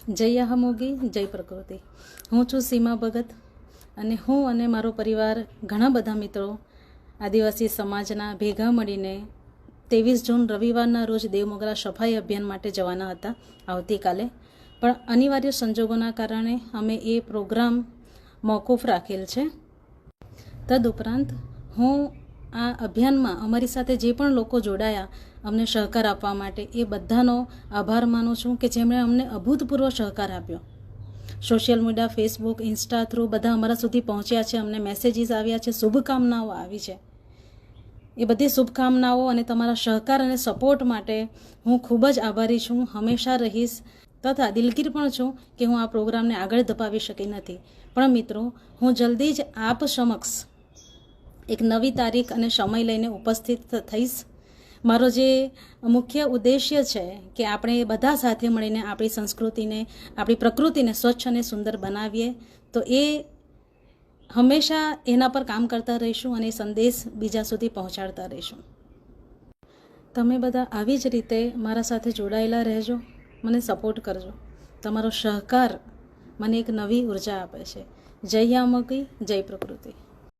જય યામોગી જય પ્રકૃતિ। હું છું સીમા ભગત અને હું અને મારો પરિવાર ઘણા બધા મિત્રો આદિવાસી સમાજના ભેગા મળીને 23 જૂન રવિવારના રોજ દેવમોગરા સફાઈ અભિયાન માટે જવાના હતા આવતીકાલે, પણ અનિવાર્ય સંજોગોના કારણે અમે એ પ્રોગ્રામ મોકૂફ રાખેલ છે। તદુપરાંત હું આ અભિયાનમાં અમારી સાથે જે પણ લોકો જોડાયા અમને સહકાર આપવા માટે એ બધાનો આભાર માનું છું કે જેમણે અમને અભૂતપૂર્વ સહકાર આપ્યો। Social media, Facebook, Insta through બધા અમારા સુધી પહોંચ્યા છે, અમને મેસેજીસ આવ્યા છે, શુભકામનાઓ આવી છે। એ બધી શુભકામનાઓ અને તમારા સહકાર અને સપોર્ટ માટે હું ખૂબ જ આભારી છું, હંમેશા રહીશ। તથા દિલગીર પણ છું કે હું આ પ્રોગ્રામને આગળ ધપાવી શકી નથી, પણ મિત્રો હું જલ્દી જ આપ સમક્ષ એક નવી તારીખ અને સમય લઈને ઉપસ્થિત થઈશ। મારો જે મુખ્ય ઉદ્દેશ્ય છે કે આપણે બધા સાથે મળીને આપણી સંસ્કૃતિને, આપણી પ્રકૃતિને સ્વચ્છ અને સુંદર બનાવીએ, તો એ હંમેશા એના પર કામ કરતા રહીશું અને સંદેશ બીજા સુધી પહોંચાડતા રહીશું। તમે બધા આવી જ રીતે મારા સાથે જોડાયેલા રહેજો, મને સપોર્ટ કરજો। તમારો સહકાર મને એક નવી ઉર્જા આપે છે। જય યામોગી જય પ્રકૃતિ।